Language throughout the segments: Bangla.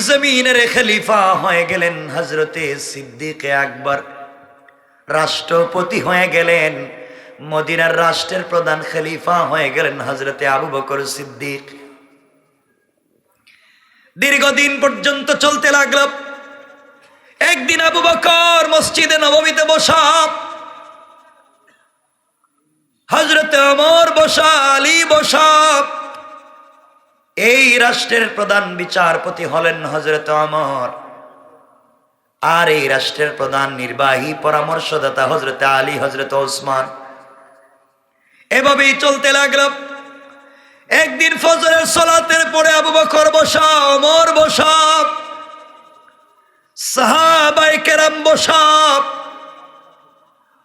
জমিনের খলিফা হয়ে গেলেন হযরতে সিদ্দিক আকবর, রাষ্ট্রপতি হয়ে গেলেন, মদিনার রাষ্ট্রের প্রধান খলিফা হয়ে গেলেন হযরতে আবু বকর সিদ্দিক। দীর্ঘদিন পর্যন্ত চলতে লাগলো। একদিন আবু বকর মসজিদে নববীতে বসা, হযরতে ওমর বসা, আলী বসা। এই রাষ্ট্রের প্রধান বিচারপতি হলেন হযরতে ওমর, আর এই রাষ্ট্রের প্রধান নির্বাহী পরামর্শদাতা হযরতে আলী, হযরতে ওসমান। এভাবেই চলতে লাগলো। একদিন ফজরের সালাতের পরে আবু বকর বসা, ওমর বসা, সাহাবায়ে কেরাম বসা।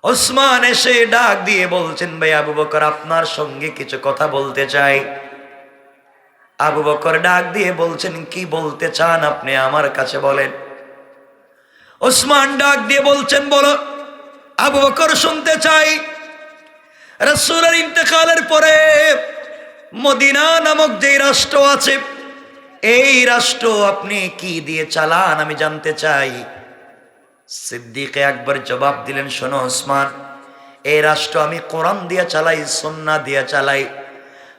ওসমান এসে ডাক দিয়ে বলছেন, ভাই আবু বকর, আপনার সঙ্গে কিছু কথা বলতে চাই। আবু বকর ডাক দিয়ে বলছেন, কি বলতে চান আপনি, আমার কাছে বলেন। ওসমান ডাক দিয়ে বলছেন, বলো। আবু বকর শুনতে চাই, রাসূলের ইন্তেকালের পরে মদিনা নামক যে রাষ্ট্র আছে, এই রাষ্ট্র আপনি কি দিয়ে চালান আমি জানতে চাই। সিদ্দিক আকবর জবাব দিলেন, শোনো ওসমান, এই রাষ্ট্র আমি কোরআন দিয়ে চালাই, সুন্নাহ দিয়ে চালাই।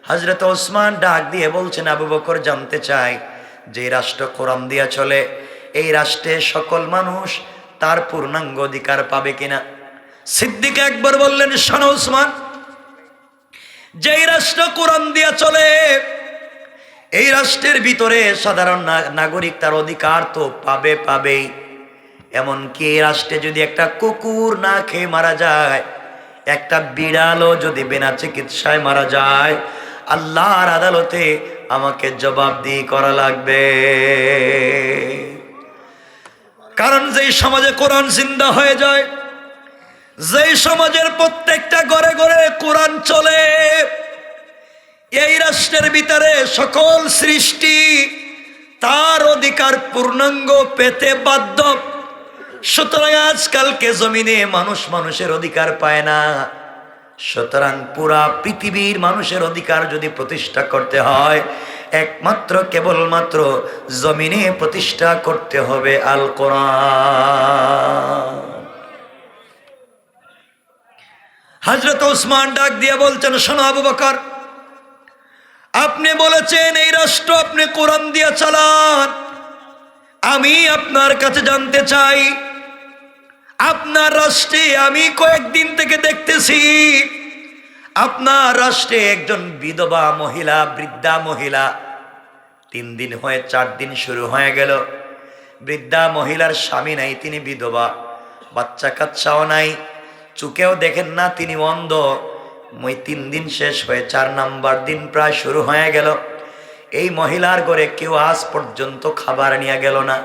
হযরত ওসমান ডাক দিয়ে বলছেন, আবু বকর জানতে চাই, যে রাষ্ট্র কোরআন দিয়ে চলে, এই রাষ্ট্রে সকল মানুষ তার পূর্ণাঙ্গ অধিকার পাবে কিনা। সিদ্দিক আকবর বললেন, শোনো ওসমান, যেই রাষ্ট্র কোরআন দিয়ে চলে, এই রাষ্ট্রের ভিতরে সাধারণ নাগরিক তার অধিকার তো পাবেই। এমনকি এই রাষ্ট্রে যদি একটা কুকুর না খেয়ে মারা যায়, একটা বিড়ালও যদি বিনা চিকিৎসায় মারা যায়, আল্লাহর আদালতে আমাকে জবাবদিহি করা লাগবে। কারণ যেই সমাজে কোরআন জিন্দা হয়ে যায়, যেই সমাজের প্রত্যেকটা ঘরে ঘরে কোরআন চলে, এই রাষ্ট্রের ভিতরে সকল সৃষ্টি তার অধিকার পূর্ণাঙ্গ পেতে বাধ্য। সুতরাং আজকালকে জমিনে মানুষের অধিকার পায় না। সুতরাং পুরা পৃথিবীর মানুষের অধিকার যদি প্রতিষ্ঠা করতে হয়, একমাত্র কেবলমাত্র জমিনে প্রতিষ্ঠা করতে হবে আল কোরআন। হযরত ওসমান ডাক দিয়ে বলছেন, শোনো আবু বকর, আপনি বলেছেন এই রাষ্ট্র আপনি কোরআন দিয়ে চালান। আমি আপনার কাছে জানতে চাই, আপনার রাষ্ট্রে আমি কয়েকদিন থেকে দেখতেছি, আপনার রাষ্ট্রে একজন বিধবা মহিলা, বৃদ্ধা মহিলা, 3 দিন হয়ে 4 দিন শুরু হয়ে গেল, বৃদ্ধা মহিলার স্বামী নাই, তিনি বিধবা, বাচ্চা কাচ্চাও নাই, চোখেও দেখেন না, তিনি অন্ধ। 3 দিন শেষ হয়ে 4 নাম্বার দিন প্রায় শুরু হয়ে গেল। এই মহিলার ঘরে কেউ আজ পর্যন্ত খাবার নিয়ে গেল না।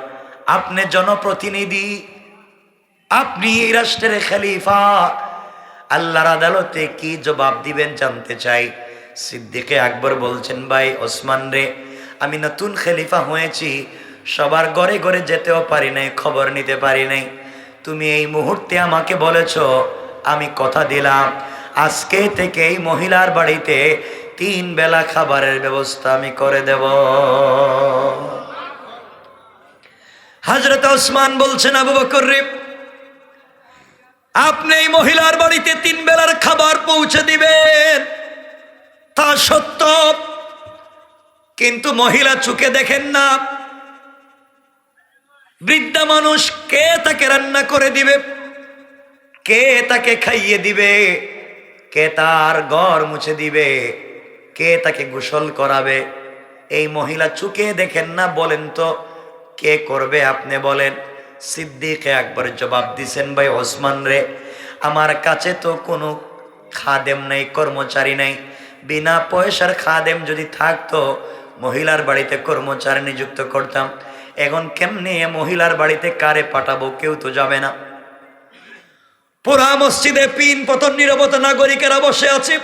আপনি জনপ্রতিনিধি, আপনি এই রাষ্ট্রের খলিফা, আল্লাহর আদালতে কি জবাব দিবেন জানতে চাই। সিদ্দিক আকবর বলছেন, ভাই ওসমান রে, আমি নতুন খলিফা হয়েছি, সবার ঘরে ঘরে যেতেও পারি নাই, খবর নিতে পারি নাই। তুমি এই মুহূর্তে আমাকে বলেছো, আমি কথা দিলাম আজকে থেকে এই মহিলার বাড়িতে 3 বেলা খাবারের ব্যবস্থা আমি করে দেব। হযরত ওসমান বলছেন, আবু বকর রে, আপনি এই মহিলার বাড়িতে 3 বেলার খাবার পৌঁছে দিবেন, তা সত্য, কিন্তু মহিলা চোখে দেখেন না, বৃদ্ধা মানুষ, কে তাকে রান্না করে দিবে, কে তাকে খাইয়ে দিবে, কে তার ঘর মুছে দিবে, কে তাকে গোসল করাবে। এই মহিলা চোখে দেখেন না, বলেন তো কে করবে, আপনি বলেন। সিদ্দিক আকবর জবাব দিছেন, ভাই ওসমান রে, আমার কাছে তো কোনো খাদেম নাই, কর্মচারী নাই। বিনা পয়সার খাদেম যদি থাকতো, মহিলার বাড়িতে কর্মচারী নিযুক্ত করতাম। এখন কেমনে মহিলার বাড়িতে কারে পাঠাবো, কেউ তো যাবে না। পুরা মসজিদে পিন পতন নীরবতা, নাগরিকেরা বসে আছে,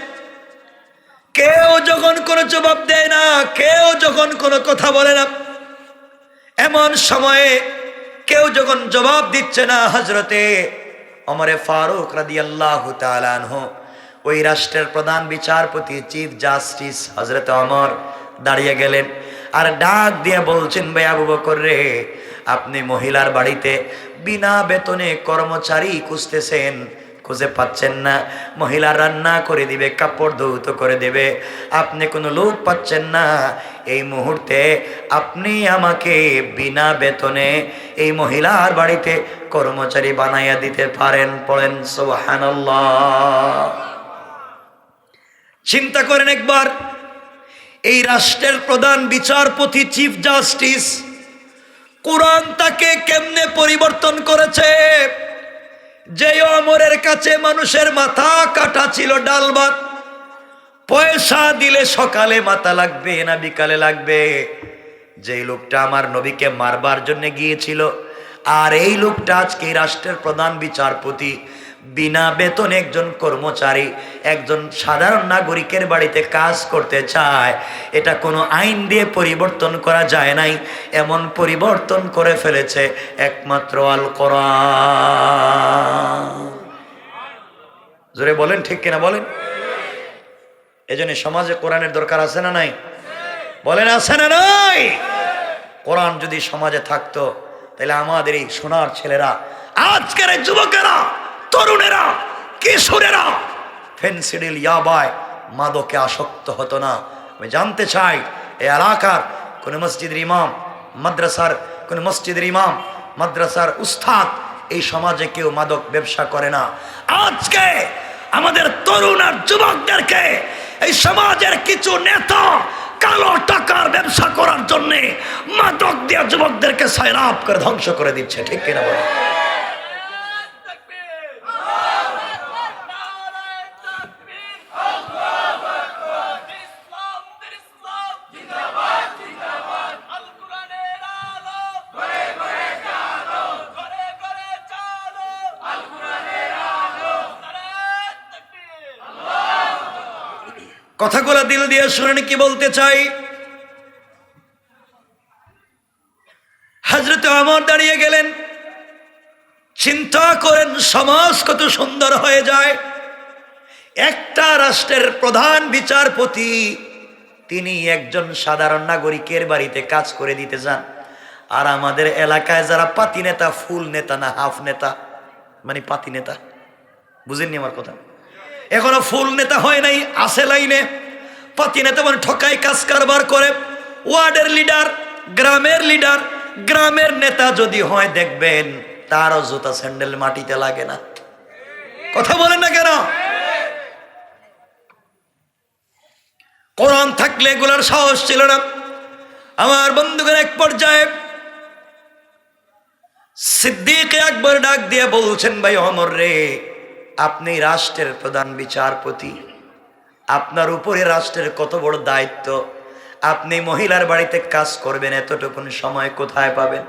কেউ যখন কোনো জবাব দেয় না, কেউ যখন কোনো কথা বলে না। এমন সময়ে কেউ যখন জবাব দিচ্ছে না, হযরতে ওমরে ফারুক রাদিয়াল্লাহু তাআলা আনহু, ওই রাষ্ট্রের প্রধান বিচারপতি, চিফ জাস্টিস হযরতে ওমর দাঁড়িয়ে গেলেন, আর ডাক দিয়ে বলছেন, ভাই আবু বকর রে, আপনি মহিলার বাড়িতে বিনা বেতনে কর্মচারী খুঁজতেছেন, খুঁজে পাচ্ছেন না। মহিলা রান্না করে দিবে, কাপড় ধৌত করে দেবে, আপনি কোনো লোক পাচ্ছেন না। এই মুহূর্তে আপনি আমাকে বিনা বেতনে এই মহিলার বাড়িতে কর্মচারী বানাইয়া দিতে পারেন? পড়েন সুবহানাল্লাহ। চিন্তা করেন একবার, এই রাষ্ট্রের প্রধান বিচারপতি, চিফ জাস্টিস, কোরআন তাকে কেমনে পরিবর্তন করেছে। যে ওমরের কাছে মানুষের মাথা কাটা ছিল ডাল ভাত, পয়সা দিলে সকালে মাথা লাগবে না বিকালে লাগবে, যেই লোকটা আমার নবীকে মারবার জন্য গিয়েছিল, আর এই লোকটা আজকে রাষ্ট্রের প্রধান বিচারপতি, বিনা বেতনে একজন কর্মচারী, একজন সাধারণ নাগরিকের বাড়িতে কাজ করতে চায়। এটা কোনো আইন দিয়ে পরিবর্তন করা যায় নাই, এমন পরিবর্তন করে ফেলেছে একমাত্র আল কোরআন। জোরে বলেন ঠিক কিনা বলেন। এজন্য সমাজে কোরআনের দরকার আছে না নাই? বলেন আছে না নাই? কোরআন যদি সমাজে থাকতো, তাহলে আমাদের এই সোনার ছেলেরা, আজকের এই যুবকেরা, তরুণেরা, কিশোরেরা ফেন্সিডিল, ইয়াবায়, মাদকে আসক্ত হতো না। আমি জানতে চাই, এই এলাকার কোন মসজিদের ইমাম, মাদ্রাসার কোন মসজিদের ইমাম, মাদ্রাসার উস্তাদ এই সমাজে কেউ মাদক ব্যবসা করে না। আজকে আমাদের তরুণ আর যুবকদেরকে এই সমাজের কিছু নেতা কালো টাকার ব্যবসা করার জন্য মাদক দিয়ে যুবকদেরকে সায়রাপ করে ধ্বংস করে দিচ্ছে, ঠিক কিনা বলে? কথাগুলো দিল দিয়ে শুনেন কি বলতে চাই। হযরত ওমর দাঁড়িয়ে গেলেন, চিন্তা করেন সমাজ কত সুন্দর হয়ে যায়। একটা রাষ্ট্রের প্রধান বিচারপতি, তিনি একজন সাধারণ নাগরিকের বাড়িতে কাজ করে দিতে যান। আর আমাদের এলাকায় যারা পাতি নেতা, ফুল নেতা না হাফ নেতা, মানে পাতি নেতা, বুঝেননি আমার কথা? এখনো ফুল নেতা হয় নাই, আছে লাইনে। পাতি নেতা মানে ঠকাই কাজ কারবার করে। ওয়ার্ডের লিডার, গ্রামের লিডার, গ্রামের নেতা যদি হয়, দেখবেন তারও জুতা স্যান্ডেল মাটিতে লাগে না। কথা বলেন না কেন? কোরআন থাকলে এগুলার সাহস ছিল না। আমার বন্ধুগণ, এক পর্যায়ে সিদ্দিক আকবর ডাক দিয়ে বলছেন, ভাই ওমর রে, আপনি রাষ্ট্রের প্রধান বিচারপতি, আপনার উপরে রাষ্ট্রের কত বড় দায়িত্ব, আপনি মহিলার বাড়িতে কাজ করবেন, এতটুকুন সময় কোথায় পাবেন?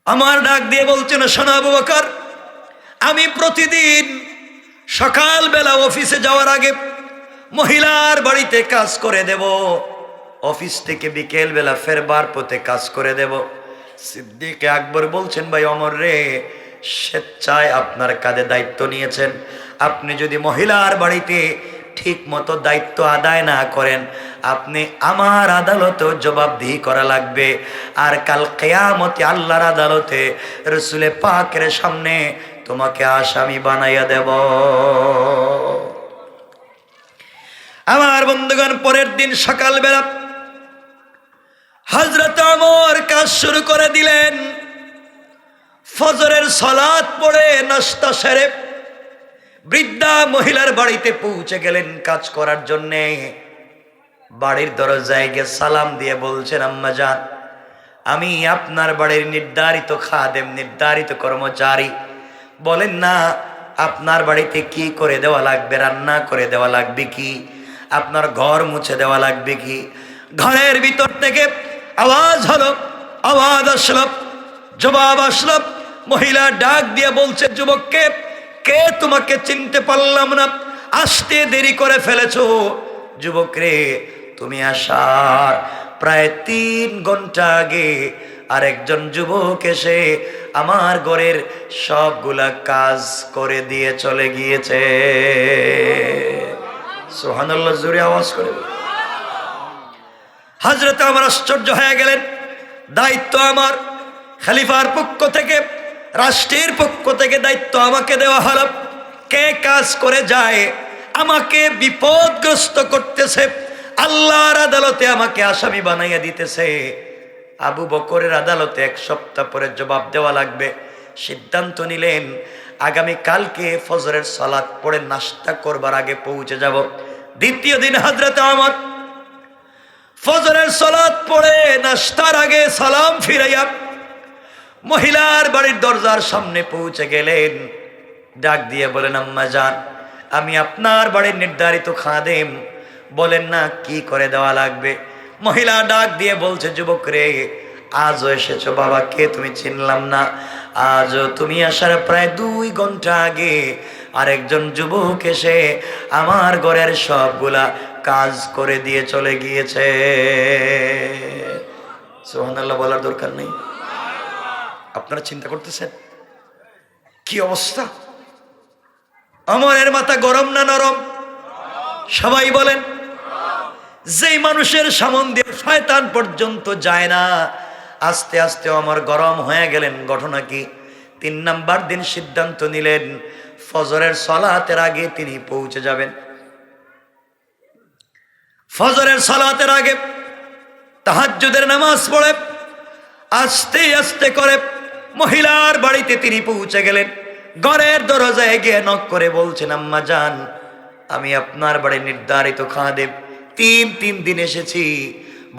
আমার ডাক দিয়ে বলছেন, শোনো আবু বকর, আমি প্রতিদিন সকালবেলা অফিসে যাওয়ার আগে মহিলার বাড়িতে কাজ করে দেব, অফিস থেকে বিকেল বেলা ফেরবার পথে কাজ করে দেব। সিদ্দিক আকবর বলছেন, ভাই ওমর রে, স্বেচ্ছায় আপনার কাঁধে দায়িত্ব নিয়েছেন, আপনি যদি মহিলার বাড়িতে ঠিক মতো দায়িত্ব আদায় না করেন, আপনি আমার আদালতে জবাবদিহি করা লাগবে। আর কাল কিয়ামতে আল্লাহর আদালতে রাসূল পাকের সামনে তোমাকে আসামি বানাইয়া দেব। আমার বন্ধুগণ, পরের দিন সকালবেলা হযরত ওমর কাজ শুরু করে দিলেন। ফজরের সালাত পড়ে নাস্তা সেরে বৃদ্ধা মহিলার বাড়িতে পৌঁছে গেলেন কাজ করার জন্যে। বাড়ির দরজায় গিয়ে সালাম দিয়ে বলছেন, আম্মা জান, আমি আপনার বাড়ির নির্ধারিত খাদেম, নির্ধারিত কর্মচারী। বলেন না, আপনার বাড়িতে কি করে দেওয়া লাগবে? রান্না করে দেওয়া লাগবে কি? আপনার ঘর মুছে দেওয়া লাগবে কি? ঘরের ভিতর থেকে আওয়াজ হলো, আওয়াজ আসলো, জবাব আসলো। মহিলা ডাক দিয়ে বলছে যুবককে, কে? তোমাকে চিনতে পারলাম না, আসতে দেরি করে ফেলেছো। যুবক রে, তুমি আসার প্রায় 3 ঘন্টা আগে আরেকজন যুবক এসে আমার ঘরের সবগুলা কাজ করে দিয়ে চলে গিয়েছে। সুবহানাল্লাহ, জোরে আওয়াজ করে। হযরত আমার আশ্চর্য হয়ে গেলেন, দায়িত্ব আমার, খলিফার পক্ষ থেকে, রাষ্ট্রের পক্ষ থেকে দায়িত্ব আমাকে দেওয়া হলো, কে কাজ করে যায়, আমাকে বিপদগ্রস্ত করতেছে, আল্লাহর আদালতে আমাকে আসামি বানাইয়া দিতেছে। আবু বকরের আদালতে 1 সপ্তাহ পরে জবাব দেওয়া লাগবে। সিদ্ধান্ত নিলেন আগামী কালকে ফজরের সালাত পড়ে নাস্তা করবার আগে পৌঁছে যাব। দ্বিতীয় দিন হযরত আমার ফজরের সালাত পড়ে নাস্তার আগে সালাম ফিরাইয়া মহিলার বাড়ির দরজার সামনে পৌঁছে গেলেন। ডাক দিয়ে বলেন, আম্মা জান, আমি আপনার বাড়ির নির্ধারিত খাদেম, বলেন না কি করে দেওয়া লাগবে। মহিলা ডাক দিয়ে বলছে, যুবক রে, আজও এসেছো বাবা, কে তুমি চিনলাম না। আজও তুমি আসার প্রায় 2 ঘন্টা আগে আরেকজন যুবক এসে আমার ঘরের সবগুলা কাজ করে দিয়ে চলে গিয়েছে। সুবহানাল্লাহ বলার দরকার নেই। আপনারা চিন্তা করতেছেন কি অবস্থা? আমরের মাথা গরম না নরম? সবাই বলেন। যেই মানুষের সামন দিয়ে শয়তান পর্যন্ত যায় না, আস্তে আস্তে আমার গরম হয়ে গেলেন। ঘটনা কি? 3 নাম্বার দিন সিদ্ধান্ত নিলেন ফজরের সালাতের আগে তিনি পৌঁছে যাবেন। ফজরের সালাতের আগে তাহাজ্জুদের নামাজ পড়ে আস্তে আস্তে করে মহিলার বাড়িতে তিনি পৌঁছে গেলেন। ঘরের দরজায় গিয়ে নক করে বলছেন, আম্মা জান, আমি আপনার বাড়ির নির্ধারিত খাদেম, 3 দিন এসেছি,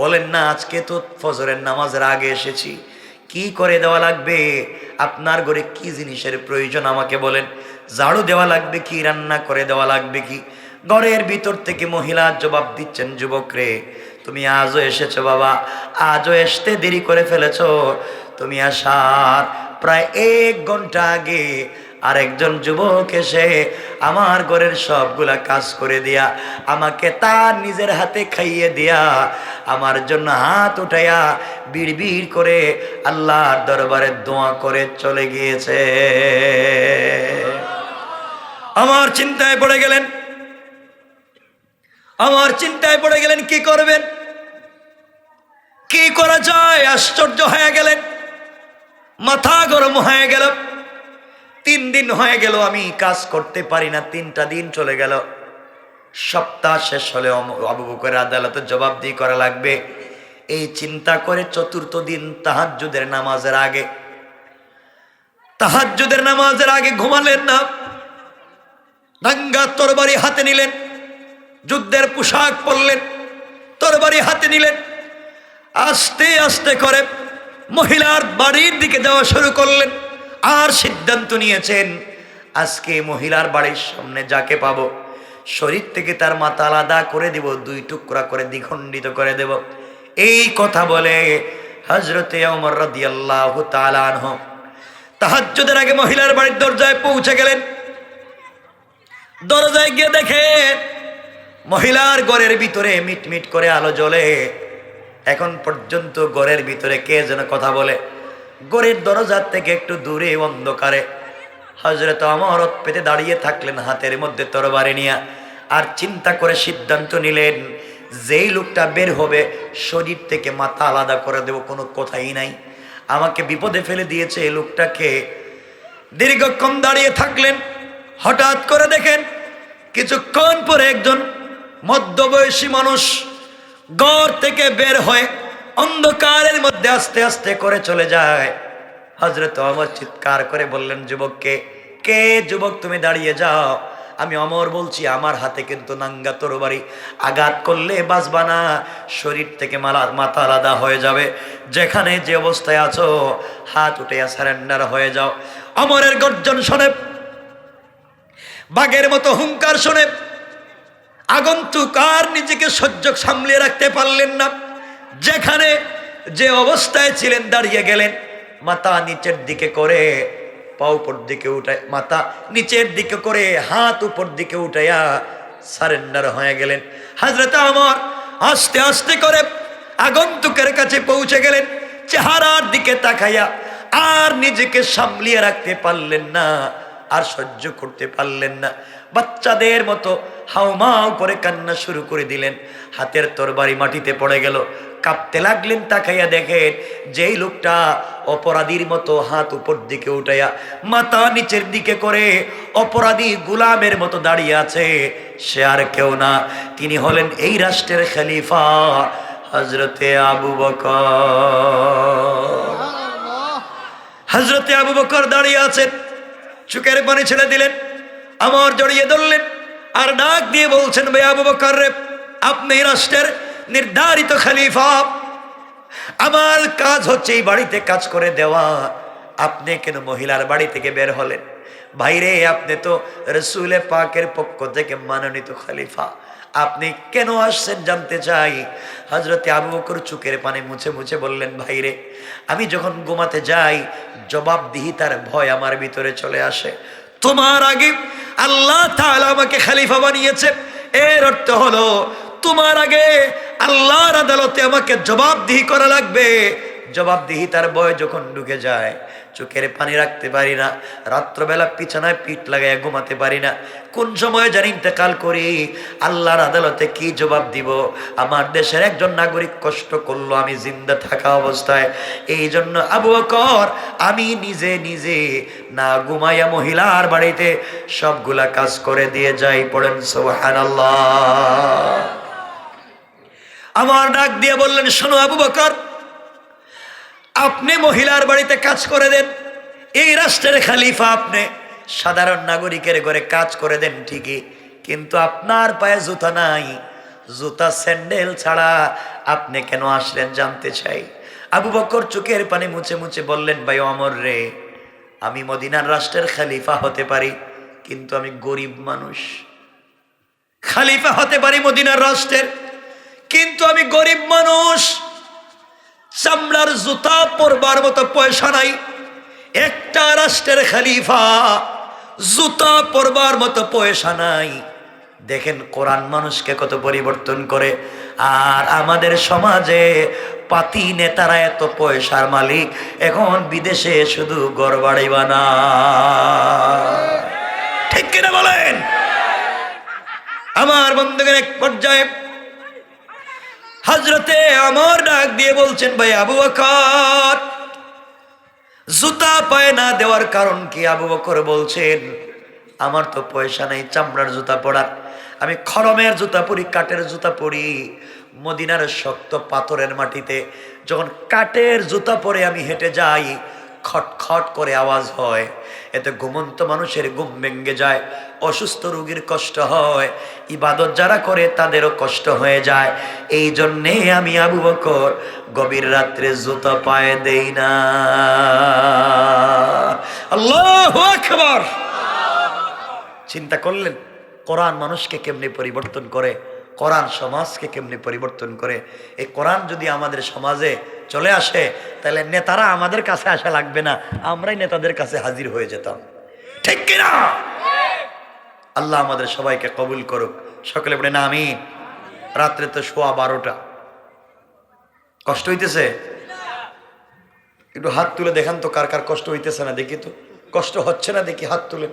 বলেন না আজকে তো ফজরের নামাজের আগে এসেছি, কি করে দেওয়া লাগবে? আপনার ঘরে কি জিনিসের প্রয়োজন আমাকে বলেন। ঝাড়ু দেওয়া লাগবে কি, রান্না করে দেওয়া লাগবে কি? ঘরের ভিতর থেকে মহিলা জবাব দিচ্ছেন, যুবক রে, তুমি আজও এসেছো বাবা, আজও আসতে দেরি করে ফেলেছো। তুমি আসার প্রায় 1 ঘন্টা আগে আরেকজন যুবক এসে আমার ঘরের সবগুলা কাজ করে দিয়া আমাকে তার নিজের হাতে খাইয়ে দিয়া আমার জন্য হাত উঠাইয়া বিড়বিড় করে আল্লাহর দরবারে দোয়া করে চলে গিয়েছে। আমার চিন্তায় পড়ে গেলেন, কি করবেন, কি করা যায়? আশ্চর্য হয়ে গেলেন, মাথা গরম হয়ে গেল। 3 দিন হয়ে গেল আমি কাজ করতে পারি না, 3টা দিন চলে গেল। সপ্তাহ শেষ হলে আবু বকরের আদালতে জবাবদিহি করা লাগবে। এই চিন্তা করে 4র্থ দিন তাহাজ্জুদের নামাজের আগে ঘুমালেন না। নাঙ্গা তরবারি হাতে নিলেন, যুদ্ধের পোশাক পরলেন, তরবারি হাতে নিলেন, আস্তে আস্তে করে মহিলার বাড়ির দিকে যাওয়া শুরু করলেন। আর সিদ্ধান্ত নিয়েছেন আজকে মহিলার বাড়ির সামনে যাকে পাবো শরীর থেকে তার মাথা আলাদা করে দেব, 2 টুকরা করে দ্বিখণ্ডিত করে দেব। এই কথা বলে হযরতে ওমর রাদিয়াল্লাহু তাআলা আনহু তাহাজ্জুদের আগে মহিলার বাড়ির দরজায় পৌঁছে গেলেন। দরজায় গিয়ে দেখে মহিলার ঘরের ভিতরে মিটমিট করে আলো জ্বলে। এখন পর্যন্ত ঘরের ভিতরে কে যেন কথা বলে। ঘরের দরজার থেকে একটু দূরে অন্ধকারে হযরত ওমর পেতে দাঁড়িয়ে থাকলেন, হাতের মধ্যে তরবারি নিয়ে। আর চিন্তা করে সিদ্ধান্ত নিলেন যেই লোকটা বের হবে শরীর থেকে মাথা আলাদা করে দেব, কোনো কথাই নাই। আমাকে বিপদে ফেলে দিয়েছে এই লোকটাকে। দীর্ঘক্ষণ দাঁড়িয়ে থাকলেন। হঠাৎ করে দেখেন কিছুক্ষণ পরে একজন মধ্যবয়সী মানুষ ঘর থেকে বের হয়ে অন্ধকারের মধ্যে আস্তে আস্তে করে চলে যায়। হযরত ওমর চিৎকার করে বললেন, যুবককে, কে যুবক, তুমি দাঁড়িয়ে যাও। আমি ওমর বলছি, আমার হাতে কিন্তু নাঙ্গা তরবারি, আঘাত করলে বাঁচবা না, শরীর থেকে মাথা আলাদা হয়ে যাবে। যেখানে যে অবস্থায় আছো হাত উঠে সারেন্ডার হয়ে যাও। ওমরের গর্জন শুনে, বাঘের মতো হুঙ্কার শুনে আগন্তুক আর নিজেকে সহ্য সামলিয়ে রাখতে পারলেন না। যেখানে যে অবস্থায় ছিলেন দাঁড়িয়ে গেলেন, মাথা নিচের দিকে করে পা উপর দিকে উঠায়, মাথা নিচের দিকে করে হাত উপর দিকে উঠাইয়া সারেন্ডার হয়ে গেলেন। হযরত ওমর আস্তে আস্তে করে আগন্তুকের কাছে পৌঁছে গেলেন। চেহারার দিকে তাকাইয়া আর নিজেকে সামলিয়ে রাখতে পারলেন না, আর সহ্য করতে পারলেন না। বাচ্চাদের মতো হাউমাউ করে কান্না শুরু করে দিলেন। হাতের তরবারি মাটিতে পড়ে গেল। কাঁপতে লাগলেন। তাকাইয়া দেখেন যেই লোকটা অপরাধীর মতো হাত উপর দিকে উঠাইয়া মাথা নিচের দিকে করে অপরাধী গোলামের মতো দাঁড়িয়ে আছে, সে আর কেউ না, তিনি হলেন এই রাষ্ট্রের খলিফা হযরতে আবু বকর। হযরতে আবু বকর দাঁড়িয়ে আছেন, চোখের পানি ছেড়ে দিলেন, আমার জড়িয়ে ধরলেন আর ডাক দিয়ে বলছেন, ভাই আবু বকর রে, আপনি এই রাষ্ট্রের নির্ধারিত খলিফা, আমার কাজ হচ্ছে এই বাড়িতে কাজ করে দেওয়া, আপনি কেন মহিলার বাড়ি থেকে বের হলেন? ভাইরে, আপনি তো রসুল পাকের পক্ষ থেকে মনোনীত খলিফা, আপনি কেন আসছেন জানতে চাই। হযরতে আবু বকর চোখের পানি মুছে মুছে বললেন, ভাইরে, আমি যখন ঘুমাতে যাই জবাবদিহিতার ভয় আমার ভিতরে চলে আসে। তোমার আগে আল্লাহ তাআলা আমাকে খলিফা বানিয়েছে, এর অর্থ হলো তোমার আগে আল্লাহর আদালতে আমাকে জবাবদিহি করা লাগবে। জবাবদিহিতার ভয় যখন ঢুকে যায় চোখের পানি রাখতে পারি না, রাত্রবেলা বিছানায় পিঠ লাগাইয়া ঘুমাতে পারি না, কোন সময় জানি ইন্তেকাল করি, আল্লাহর আদালতে কি জবাব দিব। আমার দেশের একজন নাগরিক কষ্ট করলো আমি জিন্দা থাকা অবস্থায়, এই জন্য আবু বকর আমি নিজে নিজে না ঘুমাইয়া মহিলার বাড়িতে সবগুলা কাজ করে দিয়ে যাই। পড়েন সুবহানাল্লাহ। আমার ডাক দিয়ে বললেন, শোনো আবু বকর, আপনি মহিলার বাড়িতে কাজ করে দেন, এই রাষ্ট্রের খলিফা, আপনি সাধারণ নাগরিকের ঘরে কাজ করে দেন ঠিকই, কিন্তু আপনার পায়ে জুতা নাই, জুতা স্যান্ডেল ছাড়া আপনি কেন আসলেন জানতে চাই। আবু বকর চোখের পানি মুছে মুছে বললেন, ভাই ওমর রে, আমি মদিনার রাষ্ট্রের খলিফা হতে পারি, কিন্তু আমি গরিব মানুষ। খলিফা হতে পারি মদিনার রাষ্ট্রের, কিন্তু আমি গরিব মানুষ, চামড়ার জুতা পরবার মতো পয়সা নাই। একটা রাষ্ট্রের খলিফা, জুতা পরবার মতো পয়সা নাই। দেখেন কোরআন মানুষকে কত পরিবর্তন করে। আর আমাদের সমাজে পাতি নেতারা এত পয়সার মালিক, এখন বিদেশে শুধু ঘর বাড়ি বানায়। ঠিক কিনা বলেন? আমার বন্ধুগণ, এক পর্যায়ে হযরতে ওমর ডাক দিয়ে বলছেন, ভাই আবু বকর, জুতা পায়ে না দেওয়ার কারণ কি? আবু বকর বলছেন, আমার তো পয়সা নেই চামড়ার জুতা পরার, আমি খড়মের জুতা পরি, কাঠের জুতা পরি। মদিনার শক্ত পাথরের মাটিতে যখন কাঠের জুতা পরে আমি হেঁটে যাই, খটখট করে আওয়াজ হয়, এতে ঘুমন্ত মানুষের ঘুম ভেঙে যায়, অসুস্থ রোগীর কষ্ট হয়, ইবাদত যারা করে তাদেরও কষ্ট হয়ে যায়। এই জন্যে আমি আবু বকর গভীর রাত্রে জুতা পায়ে দেই না। আল্লাহু আকবার। চিন্তা করলেন কোরআন মানুষকে কেমনে পরিবর্তন করে, কোরআন সমাজকে কেমনে পরিবর্তন করে। এই কোরআন যদি আমাদের সমাজে চলে আসে, তাহলে নেতারা আমাদের কাছে আসা লাগবে না, আমরাই নেতাদের কাছে হাজির হয়ে যেতাম। ঠিক কিনা? আল্লাহ আমাদের সবাইকে কবুল করুক। সকলে বলেন আমিন। রাত্রে তো 12:15, কষ্ট হইতেছে? একটু হাত তুলে দেখান তো কার কার কষ্ট হইতেছে না, দেখি তো। কষ্ট হচ্ছে না দেখি, হাত তুলে।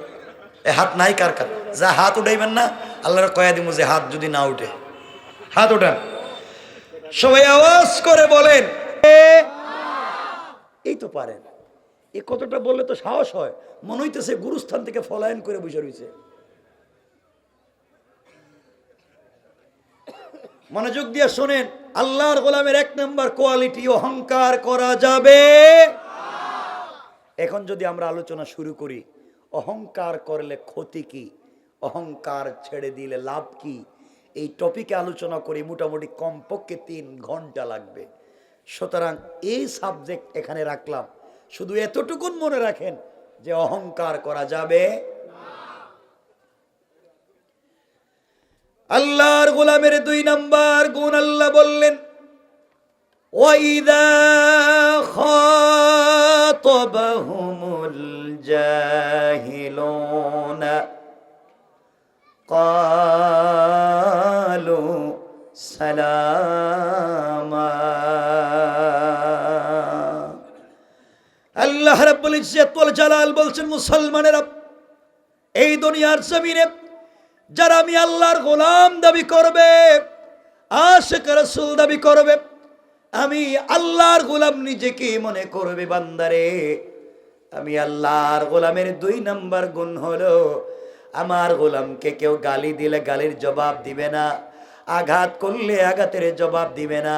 এ হাত নাই কার কার? যা হাত উঠাইবেন না, আল্লাহর কয়া দিব যে হাত যদি না উঠে, হাত উঠান। সবাই আওয়াজ করে বলেন, এই তো পারেন। এই কতটা বললে তো সাহস হয়, মনে হইতেছে গুরুস্থান থেকে ফলায়ন করে বসে রয়েছে। মনোযোগ দিয়ে শোনেন, আল্লাহর গোলামের 1 নম্বর কোয়ালিটি, অহংকার করা যাবে। এখন যদি আমরা আলোচনা শুরু করি, অহংকার করলে ক্ষতি কি, অহংকার ছেড়ে দিলে লাভ কি, এই টপিকে আলোচনা করি মোটামুটি কমপক্ষে 3 ঘন্টা লাগবে। সুতরাং এই সাবজেক্ট এখানে রাখলাম, শুধু এতটুকুন মনে রাখেন যে অহংকার করা যাবে। আল্লাহর গোলামের 2 নম্বর গুণ আল্লাহ বললেন, ওয়াইদা খাতাবাহুমুল জাহিলুনা ক্বালু সালামা। আল্লাহ রাব্বুল ইজ্জত ওয়াল জালাল বলছেন, মুসলমানেরা, এই দুনিয়ার জমিনে যারা আমি আল্লাহর গোলাম দাবি করবে, আশিক রাসূল দাবি করবে, আমি আল্লাহর গোলাম নিজেকে মনে করবে বান্দারে, আমি আল্লাহর গোলামের 2 নাম্বার গুণ হলো আমার গোলামকে কেউ গালি দিলে গালির জবাব দিবে না, আঘাত করলে আঘাতের জবাব দিবে না,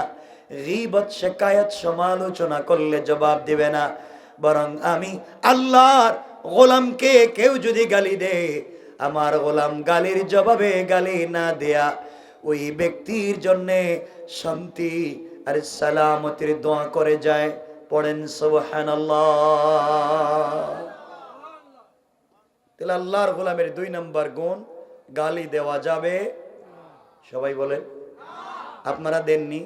গীবত শিকায়াত সমালোচনা করলে জবাব দিবে না। বরং আমি আল্লাহর গোলামকে কেউ যদি গালি দেয়, আমার গোলাম গালির জবাবে গালি না দেয়া ওই ব্যক্তির জন্যে শান্তি আর সালামতের দোয়া করে যায়। পড়েন সুবহানাল্লাহ। তাহলে আল্লাহর গোলামের 2 নাম্বার গুণ, গালি দেওয়া যাবে। সবাই বলেন, আপনারা দেননি?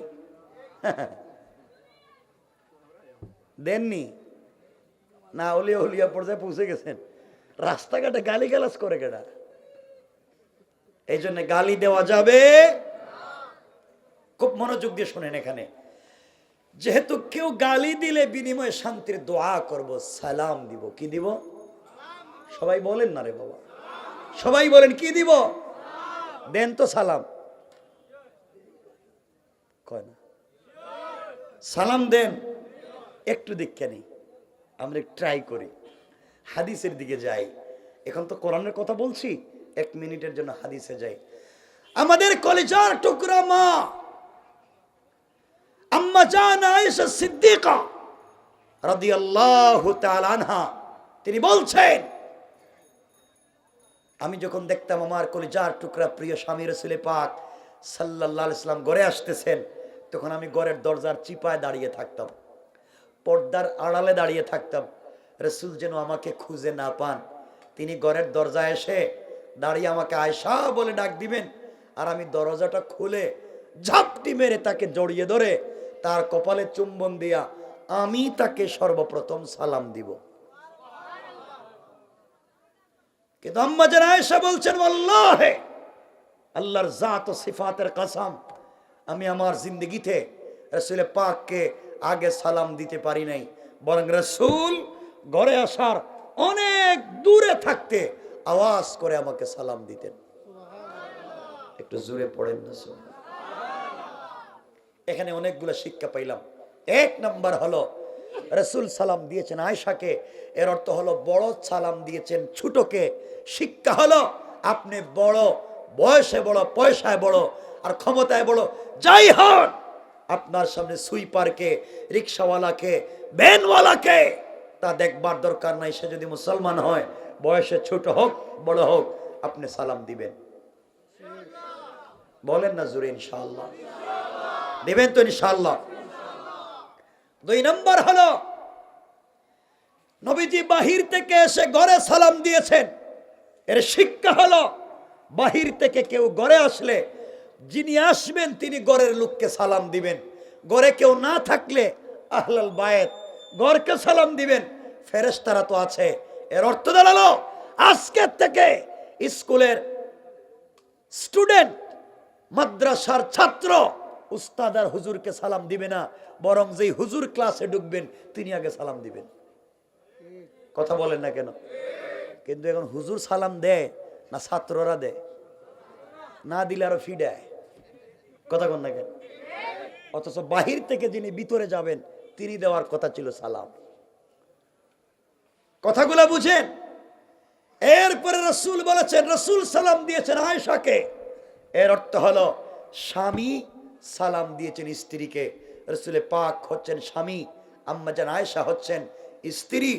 দেননি না? ওলিয়া হলিয়া পর্যায়ে পৌঁছে গেছেন, রাস্তাঘাটে গালি গালাজ করে কেডা? এই জন্য গালি দেওয়া যাবে। খুব মনোযোগ দিয়ে শোনেন, এখানে যেহেতু কেউ গালি দিলে বিনিময়ে শান্তির দোয়া করব, সালাম দিব। কি দিব? সবাই বলেন না রে বাবা, সবাই বলেন কি দিব? দেন তো সালাম। কয় না সালাম দেন। একটু দীক্ষা নেই, আমরা ট্রাই করি, হাদিসের দিকে যাই। এখন তো কোরআনের কথা বলছি, 1 মিনিটের জন্য হাদিসে যাই। আমাদের কলিজার টুকরা মা আম্মা জান আয়েশা সিদ্দিকা রাদিয়াল্লাহু তাআলা আনহা, তিনি বলছেন, আমি যখন দেখতাম আমার কলিজার টুকরা প্রিয় স্বামী রাসূল পাক সাল্লাল্লাহু আলাইহি সাল্লাম ঘরে আসতেছেন, তখন আমি ঘরের দরজার চিপায় দাঁড়িয়ে থাকতাম, পর্দার আড়ালে দাঁড়িয়ে থাকতাম, রাসূল যেন আমাকে খুঁজে না পান। তিনি ঘরের দরজায় এসে দাঁড়িয়ে আমাকে আয়েশা বলে ডাক দিবেন, আর আমি দরজাটা খুলে ঝাপটি মেরে তাকে জড়িয়ে ধরে তার কপালে চুম্বন দিয়া আমি তাকে সর্বপ্রথম সালাম দিব। কিন্তু আম্মা জান আয়েশা বলছেন, আল্লাহে, আল্লাহর জাত ও সিফাতের কসম, আমি আমার জিন্দগিতে রাসূল পাককে আগে সালাম দিতে পারি নাই, বরং রাসূল ঘরে আসার অনেক দূরে থাকতে আওয়াজ করে আমাকে সালাম দিতেন। একটু জোরে পড়েন না? এখানে অনেকগুলো শিক্ষা পাইলাম। 1 নাম্বার হলো রাসূল সালাম দিয়েছেন আয়েশাকে, এর অর্থ হলো বড় সালাম দিয়েছেন ছোটকে। শিক্ষা হলো আপনি বড়, বয়সে বড়, পয়সায় বড় আর ক্ষমতায় বড় যাই হন, আপনার সামনে সুইপারকে, রিক্সাওয়ালাকে, ভ্যানওয়ালাকে তা দেখবার দরকার নাই। সে যদি মুসলমান হয়, বয়সে ছোট হোক বড় হোক, আপনি সালাম দিবেন। বলেন না জোরে ইনশাআল্লাহ? দিবেন তো ইনশাআল্লাহ? 2 নাম্বার হলো নবীজি বাহির থেকে এসে ঘরে সালাম দিয়েছেন। এর শিক্ষা হলো বাহির থেকে কেউ ঘরে আসলে যিনি আসবেন তিনি ঘরের লোককে সালাম দিবেন। ঘরে কেউ না থাকলে আহলাল বায়েত ঘরকে সালাম দিবেন। ফেরেশতারা তো আছে। এর অর্থ দাঁড়ালো আজকের থেকে স্কুলের স্টুডেন্ট, মাদ্রাসার ছাত্র উস্তাদ আর হুজুরকে সালাম দিবে না, বরং যেই হুজুর ক্লাসে ঢুকবেন তিনি আগে সালাম দিবেন। কথা বলেন না কেন? কিন্তু এখন হুজুর সালাম দেয় না ছাত্ররা দেয়? না দিলে আরো ফি দেয়। কথা বলেন না কেন? অথচ বাহির থেকে যিনি ভিতরে যাবেন তিনি দেওয়ার কথা ছিল সালাম। কথাগুলো বুঝেন। এরপরে রাসূল বলেছেন, রাসূল সালাম দিয়েছেন আয়েশাকে। এর অর্থ হলো স্বামী সালাম দিয়েছেন স্ত্রীকে। রাসূল পাক হচ্ছেন স্বামী, আম্মা জান আয়েশা হচ্ছেন স্ত্রী।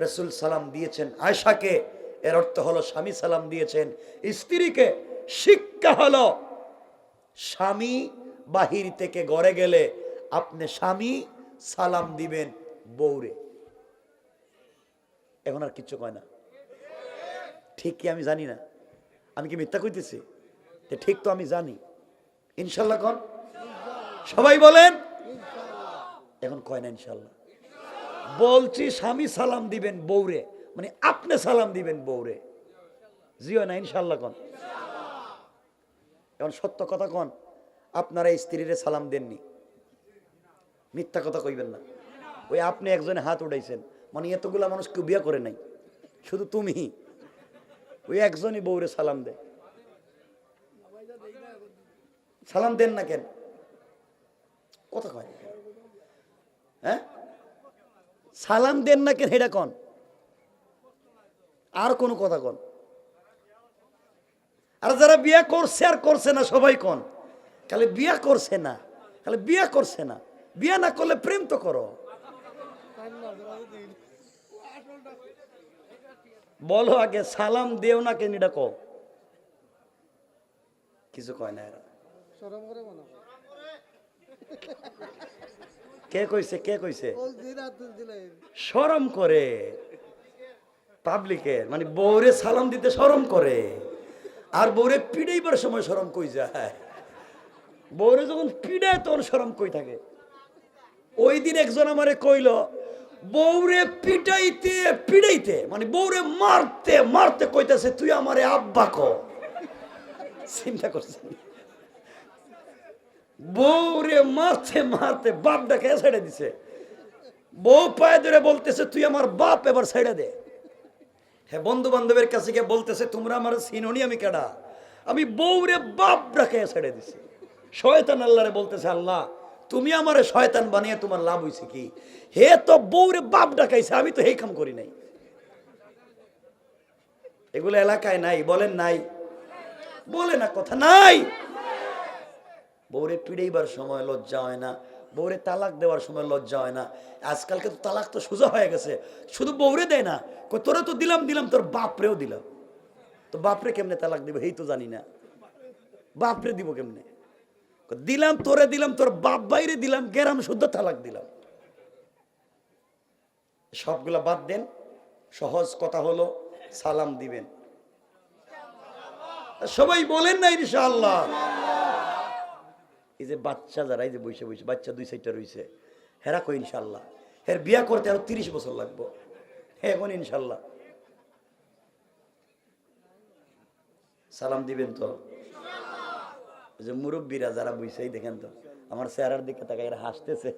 রাসূল সালাম দিয়েছেন আয়েশাকে, এর অর্থ হলো স্বামী সালাম দিয়েছেন স্ত্রীকে। শিক্ষা হলো স্বামী বাহির থেকে ঘরে গেলে আপনি স্বামী সালাম দিবেন বউরে। এখন আর কিচ্ছু কয় না। ঠিক কি আমি জানি না? আমি কি মিথ্যা কইতেছি? ঠিক তো আমি জানি। ইনশাল্লাহ কোন সবাই বলেন এখন কয় না ইনশাল্লাহ? বলছি স্বামী সালাম দিবেন বউরে, মানে আপনি সালাম দিবেন বউরে। জিও না ইনশাল্লাহ কোন? এখন সত্য কথা কোন, আপনারা স্ত্রীরে সালাম দেননি, মিথ্যা কথা কইবেন না। ওই আপনি একজনে হাত উঠাইছেন, মানে এতগুলা মানুষ কেউ বিয়ে করে নাই, শুধু তুমি। ওই একজনই বউরে সালাম দেয়। সালাম দেন না কেন? কথা কয় হ্যাঁ, সালাম দেন না কেন এটা কন, আর কোনো কথা কন। আর যারা বিয়া করছে আর করছে না সবাই কন, খালি বিয়া করছে না, খালি বিয়া করছে না, বিয়া না করলে প্রেম তো করো। বলো আগে সালাম দেও না কেন এটা কও। কিছু কয় না এরা। কে কইছে, কে কইছে শরম করে? পাবলিকের মানে বউরে সালাম দিতে শরম করে, আর বউরে পিড়াইবার সময় শরম কই যায়? বউরে যখন পিড়ায় তখন শরম কই থাকে? ওই দিন একজন আমারে কইল, বউরে পিটাইতে পিড়াইতে মানে বউরে মারতে মারতে কইতাছে তুই আমারে আব্বা ক। চিন্তা করছেন? বউরে মারতে মারতে বাপ ডাকে ছেড়ে দিছে, বউ পায়ে ধরে বলতেছে তুই আমার বাপ এবার ছেড়ে দে। হ্যাঁ, বন্ধু বান্ধবের কাছে গিয়ে বলতেছে তোমরা আমার চিনোনি আমি কেডা, আমি বউরে বাপ ডাকে ছেড়ে দিছি। শয়তান আল্লাহরে বলতেছে আল্লাহ তুমি আমারে শয়তান বানিয়ে তোমার লাভ হইছে কি? হে তো বউরে বাপ ডাকাইছে, আমি তো এই কাম করি নাই। এগুলো এলাকায় নাই, বলেন নাই? বলে না কথা নাই। বউরে পিড়াইবার সময় লজ্জা হয় না, বউরে তালাক দেওয়ার সময় লজ্জা হয় না। আজকালকে তো তালাক তো সোজা হয়ে গেছে, শুধু বউরে দেয় না, তোরে তো দিলাম দিলাম তোর বাপরেও দিলাম। তো বাপরে কেমনে তালাক দিব এই তো জানি না, বাপরে দিব কেমনে? দিলাম তোরে দিলাম, তোর বাপ বাইরে দিলাম, গেরাম শুদ্ধ তালাক দিলাম। সবগুলা বাদ দেন, সহজ কথা হলো সালাম দিবেন। সবাই বলেন না ইনশাআল্লাহ? এই যে বাচ্চা যারা এই যে বসে বসে বাচ্চা 2-4টা রয়েছে, হেরা কই ইনশাআল্লাহ? হের বিয়া করতে আরো 30 বছর লাগবো। এখন ইনশাআল্লাহ সালাম দিবেন তো? যে মুরব্বীরা যারা বইছেই দেখেন তো আমার চেহারার দিকে তাকাই এরা হাসতেছে,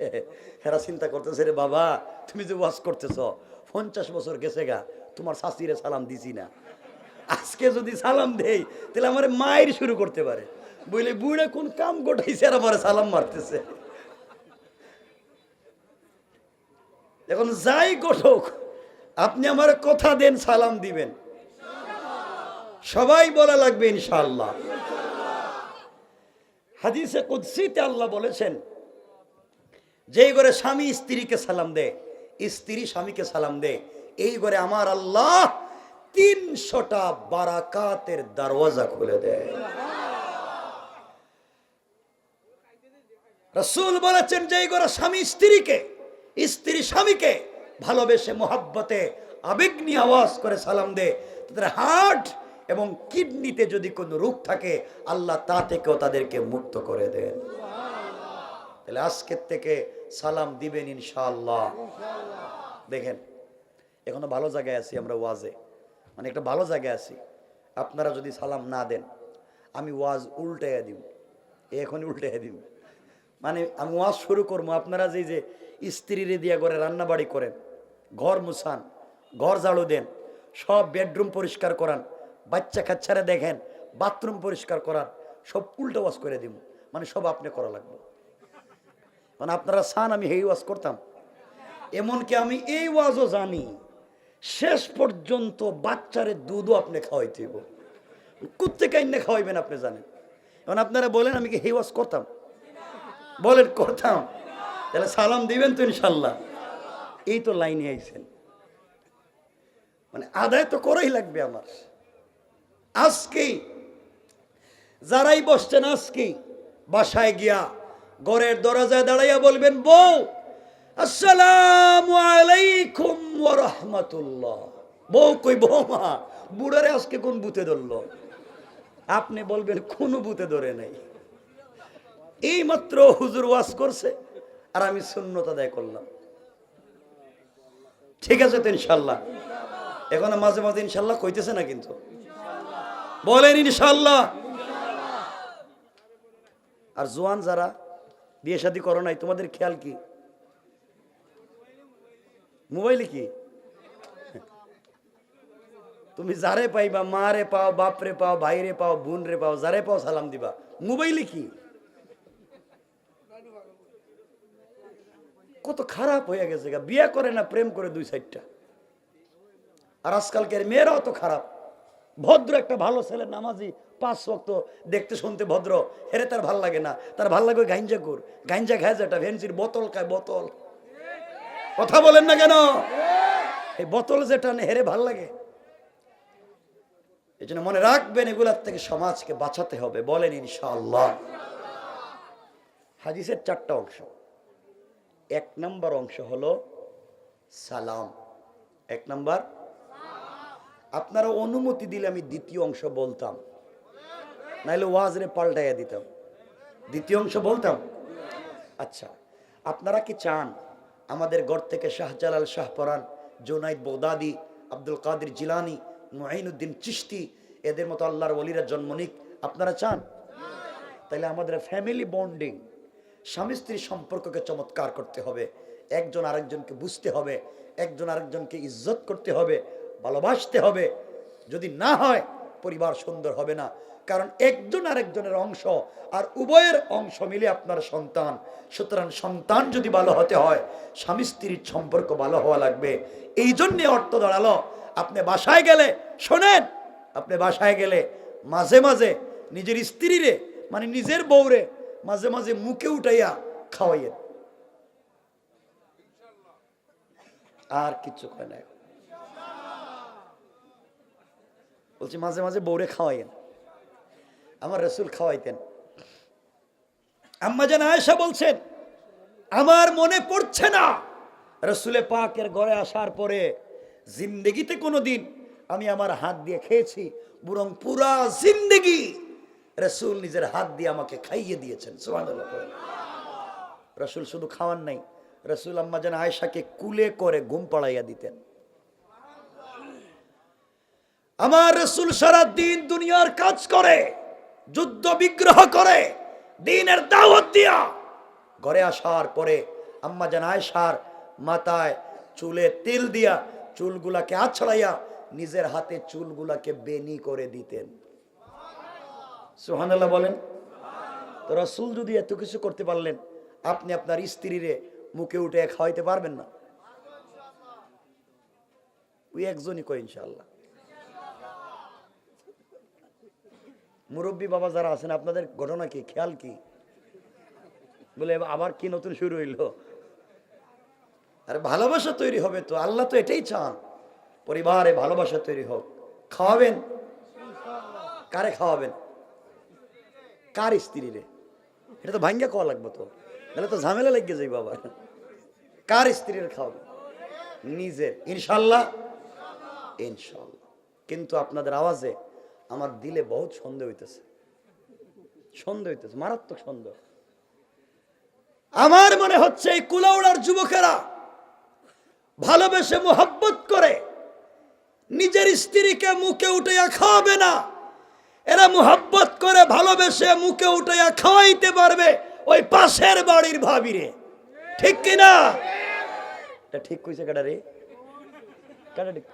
এরা চিন্তা করতেছে রে বাবা তুমি যে ওয়াজ করতেছ 50 বছর গেছে গা, তোমার শাশিরে সালাম দিছি না, আজকে যদি সালাম দেই তাহলে আমার মায়ের শুরু করতে পারে, বলে বুড়া কোন কাম গোটাইছে আর আমার সালাম মারতেছে। এখন যাই ঘটুক আপনি আমার কথা দেন সালাম দিবেন, সবাই বলা লাগবে ইনশাআল্লাহ। হাদিসে কুদসিতে আল্লাহ বলেছেন, যেই ঘরে স্বামী স্ত্রীকে সালাম দে, স্ত্রী স্বামীকে সালাম দে, এই ঘরে আমার আল্লাহ 300টা বারাকাতের দরওয়াজা খুলে দেয়। রাসূল বলেছেন, যেই ঘরে স্বামী স্ত্রীকে, স্ত্রী স্বামীকে ভালোবেসে মোহাব্বতে আবেগ নিয়ে আওয়াজ করে সালাম দে, তাদের হার্ট এবং কিডনিতে যদি কোনো রোগ থাকে আল্লাহ তা থেকেও তাদেরকে মুক্ত করে দেন। তাহলে আজকের থেকে সালাম দিবেন ইনশাআল্লাহ। দেখেন এখনো ভালো জায়গায় আছি আমরা ওয়াজে, মানে একটা ভালো জায়গায় আছি। আপনারা যদি সালাম না দেন আমি ওয়াজ উল্টাইয়া দিব, এখনই উল্টাইয়া দিব। মানে আমি ওয়াজ শুরু করবো, আপনারা যে স্ত্রীরে দিয়া করে রান্নাবাড়ি করেন, ঘর মুছান, ঘর ঝাড়ু দেন, সব বেডরুম পরিষ্কার করান, বাচ্চা কাচ্চারা দেখেন, বাথরুম পরিষ্কার করান, সব উল্টো ওয়াজ করে দিব। মানে সব আপনি করা লাগবে। মানে আপনারা চান আমি এই ওয়াজ করতাম? এমনকি আমি এই ওয়াজও জানি শেষ পর্যন্ত বাচ্চারে দুধও আপনি খাওয়াইতে হইব। কুত্তে কাইন্নে খাওয়াইবেন আপনি জানেন। এখন আপনারা বলেন আমি কি এই ওয়াজ করতাম? বলেন করতাম? তাহলে সালাম দিবেন তো ইনশাল্লাহ? এই তো লাইনে আইছেন, মানে আদায় তো করাই লাগবে আমার। আজকেই যারাই বসছেন আজকেই বাসায় গিয়া ঘরের দরজায় দাঁড়াইয়া বলবেন, বউ আসসালামু আলাইকুম ওয়া রাহমাতুল্লাহ। বউ কই বৌমা বুড়ারে আজকে কোন বুতে ধরলো? আপনি বলবেন কোনো বুতে ধরে নাই, এই মাত্র হুজুর ওয়াজ করছে আর আমি সুন্নত আদায় করলাম। ঠিক আছে তো ইনশাল্লাহ? এখন মাঝে মাঝে ইনশাল্লাহ কইতেছে না কিন্তু, বলেন ইনশাল্লাহ। আর জোয়ান যারা বিয়ে শাদী করো নাই তোমাদের খেয়াল কি? মোবাইলে কি তুমি যারে পাইবা, মা রে পাও, বাপ রে পাও, ভাই রে পাও, বোন রে পাও, যারে পাও সালাম দিবা। মোবাইলে কি কত খারাপ হয়ে গেছে গা, বিয়ে করে না প্রেম করে 2-4টা। আর আজকালকের মেয়েরাও তো খারাপ। ভদ্র একটা ভালো ছেলে, নামাজি, 5 ওয়াক্ত, দেখতে শুনতে ভদ্র, হেরে তার ভাল লাগে না। তার ভাল লাগে গাঞ্জা কুর, গাঞ্জা খায়, যেটা ভেন্সির বোতল খায়, বোতল। কথা বলেন না কেন? এই বোতল যেটা হেরে ভাল লাগে। এই জন্য মনে রাখবেন, এগুলার থেকে সমাজকে বাঁচাতে হবে। বলেন ইনশাআল্লাহ। হাদিসের 4টা অংশ। 1 নম্বর অংশ হলো সালাম। 1 নম্বর, আপনারা অনুমতি দিলে আমি 2য় অংশ বলতাম, নাইলে ওয়াজরে পাল্টাইয়া দিতাম। 2য় অংশ বলতাম। আচ্ছা, আপনারা কি চান আমাদের ঘর থেকে শাহজালাল, শাহপরান, জুনাইদ বগদাদি, আব্দুল কাদের জিলানি, মুঈনুদ্দিন চিশতি, এদের মতো আল্লাহর ওলিরা জন্ম নিক? আপনারা চান? তাহলে আমাদের ফ্যামিলি বন্ডিং, স্বামী স্ত্রীর সম্পর্ককে চমৎকার করতে হবে। একজন আরেকজনকে বুঝতে হবে, একজন আরেকজনকে ইজ্জত করতে হবে, ভালোবাসতে হবে। যদি না হয় পরিবার সুন্দর হবে না। কারণ একজন আরেকজনের অংশ, আর উভয়ের অংশ মিলে আপনার সন্তান। সুতরাং সন্তান যদি ভালো হতে হয়, স্বামী স্ত্রীর সম্পর্ক ভালো হওয়া লাগবে। এই জন্যে অর্থ দাঁড়ালো, আপনি বাসায় গেলে, শোনেন, আপনি বাসায় গেলে মাঝে মাঝে নিজের স্ত্রীরে, মানে নিজের বউরে মাঝে মাঝে মুখে উঠাইয়া খাওয়াইয়েন। আর কিচ্ছু কয় না, বলছি মাঝে মাঝে বউরে খাওয়াইয়েন। আমার রাসূল খাওয়াইতেন। আম্মা জান আয়েশা বলছেন, আমার মনে পড়ছে না রাসূলে পাকের ঘরে আসার পরে জিন্দেগিতে কোনোদিন আমি আমার হাত দিয়ে খেয়েছি, বরং পুরা জিন্দেগি রাসূল নিজের হাত দিয়ে আমাকে খাইয়ে দিয়েছেন। সুবহানাল্লাহ। রাসূল শুধু খাওয়ান নাই, রাসূল আম্মা জান আয়েশাকে কুলে করে ঘুম পাড়াইয়া দিতেন। আমার রাসূল সারা দিন দুনিয়ার কাজ করে, যুদ্ধ বিগ্রহ করে, দ্বীনের দাওয়াত দিয়া ঘরে আসার পরে আম্মা জান আয়েশার মাথায় চুলে তেল দিয়া চুলগুলাকে আছড়াইয়া নিজের হাতে চুলগুলাকে বেনি করে দিতেন। সুবহানাল্লাহ বলেন। তো রাসূল যদি এত কিছু করতে পারলেন, আপনি আপনার স্ত্রীরে মুখে উঠে খাওয়াইতে পারবেন না? ওই একজনই কই ইনশাআল্লাহ। মুরব্বী বাবা যারা আছেন, আপনাদের ঘটনা কি, খেয়াল কি? বলে আবার কি নতুন শুরু হইল? আরে ভালোবাসা তৈরি হবে তো, আল্লাহ তো এটাই চান, পরিবারে ভালোবাসা তৈরি হোক। খাওয়াবেন? কারে খাওয়াবেন? কার স্ত্রীরে? এটা তো ভাঙ্গা খাওয়া লাগবে তো, তাহলে তো ঝামেলা লেগে যাই বাবা। কার স্ত্রীর খাওয়াবেন? নিজের। ইনশাল্লাহ, ইনশাল্লাহ। কিন্তু আপনাদের আওয়াজে আমার দিলে বহুত সন্দেহ হইতেছে, সন্দেহ হইতেছে, মারাত্মক সন্দেহ। আমার মনে হচ্ছে এই কুলাউড়ার যুবকেরা ভালোবেসে মোহাব্বত করে নিজের স্ত্রীকে মুখে উঠাইয়া খাওয়াবে না, এরা মোহাব্বত করে ভালোবেসে মুখে উঠাইয়া খাওয়াইতে পারবে ওই পাশের বাড়ির ভাবিরে। ঠিক কিনা? এটা ঠিক কইছে কাটা রে? কাটা ঠিক?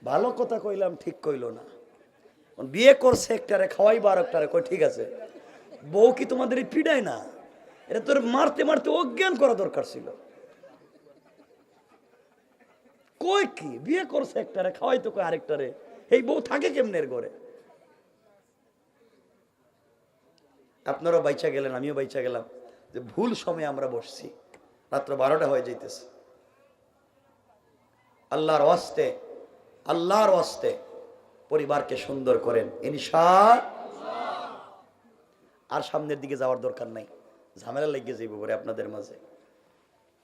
ভালো কথা কইলাম, ঠিক কইল না। বিয়ে করছে একটারে, খাওয়াইবো আর একটারে, কই ঠিক আছে। বউ কি তোমাদের পিড়ায় না? এটা তোর মারতে মারতে অজ্ঞান করা দরকার ছিল। কই কি বিয়ে করছে একটারে, খাওয়াইতো কই আরেকটারে, এই বউ থাকে কেমনের ঘরে? আপনারাও বাইচা গেলেন, আমিও বাইচা গেলাম, যে ভুল সময়ে আমরা বসছি, রাত্র 12টা হয়ে যাইতেছে। আল্লাহর ওয়াস্তে, আল্লাহর ওয়াস্তে পরিবারকে সুন্দর করেন ইনশাআল্লাহ। আর সামনের দিকে যাওয়ার দরকার নাই, ঝামেলা লেগে যাইব পরে আপনাদের মাঝে।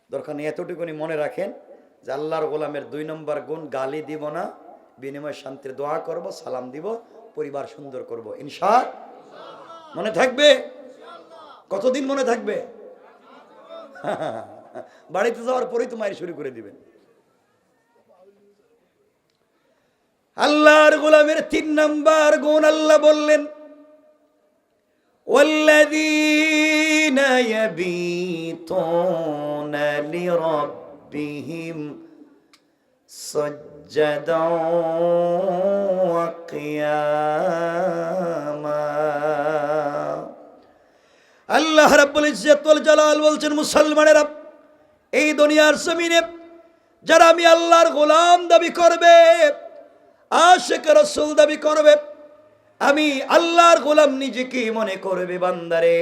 দরকার নেই, এতটুকুনি মনে রাখেন যে আল্লাহর গোলামের 2 নম্বর গুণ, গালি দিব না, বিনিময় শান্তির দোয়া করব, সালাম দিব, পরিবার সুন্দর করব ইনশাআল্লাহ। মনে থাকবে? কতদিন মনে থাকবে? বাড়িতে যাওয়ার পরেই তো মায়ের শুরু করে দিবেন। আল্লাহর গোলামের 3 নম্বর গুণ আল্লাহ বললেন, ওয়াল্লাযীনা ইয়াবীতুনা লিরাব্বিহিম সাজ্জাদাও ওয়া কিয়ামা। আল্লাহ রাব্বুল ইজ্জত ওয়াল জালাল বলছেন, মুসলমানেরা এই দুনিয়ার জমিনে যারা আমি আল্লাহর গোলাম দাবি করবে, আশিক রাসূল দাবি করবে, আমি আল্লাহর গোলাম নিজেকে মনে করবে, বান্দারে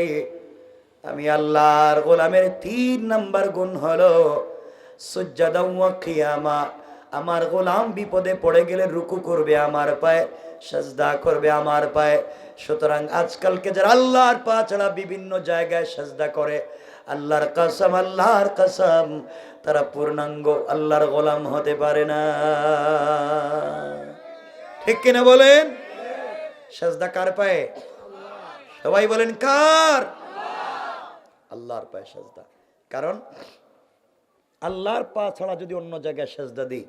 আমি আল্লাহর গোলামের 3 নাম্বার গুণ হলো সুজদা ওয়া কিয়ামা। আমার গোলাম বিপদে পড়ে গেলে রুকু করবে আমার পায়ে, সাজদা করবে আমার পায়ে। সুতরাং আজকালকে যারা আল্লাহর পা ছাড়া বিভিন্ন জায়গায় সাজদা করে, আল্লাহর কসম তারা পূর্ণাঙ্গ আল্লাহর গোলাম হতে পারে না। ঠিক কিনা বলেন? সাজদা কার পায়ে? সবাই বলেন কার? আল্লাহর পায়ে সাজদা। কারণ আল্লাহর পা ছাড়া যদি অন্য জায়গায় সাজদা দিই,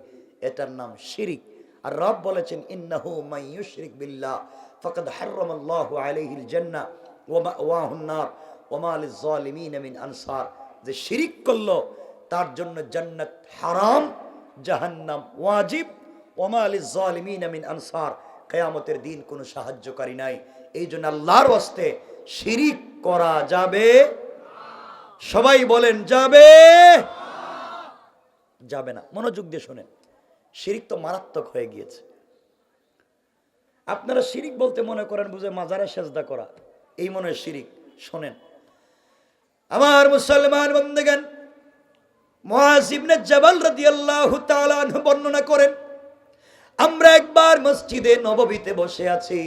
এটার নাম শিরিক। আর রব বলেছেন, ইন্নাহু মান ইউশরিক বিল্লাহ ফাকাদ হারামাল্লাহু আলাইহিল জান্নাহ ওয়া মাওয়াহুন নার ওয়া মা লিয-যালিমিন মিন আনসার। যে শিরিক করলো তার জন্য জান্নাত হারাম, জাহান্নাম ওয়াজিব, ওয়া মা লিয-যালিমিন মিন আনসার। কিয়ামতের দিন কোনো সাহায্যকারী নাই। এই জন্য আল্লাহর ওয়াস্তে শিরিক করা যাবে? সবাই বলেন যাবে? যাবে না। মনোযোগ দিয়ে শোনেন, শিরিক তো মারাত্মক হয়ে গিয়েছে। আপনারা শিরিক বলতে মনে করেন বুঝে মাজারে সেজদা করা, এই মনে হয় শিরিক। শোনেন আমার মুসলমান বন্ধুগণ, মুআয ইবনে জাবাল রাদিয়াল্লাহু তাআলা আনহু বর্ণনা করেন, আমরা একবার মসজিদে নববীতে বসে আছি,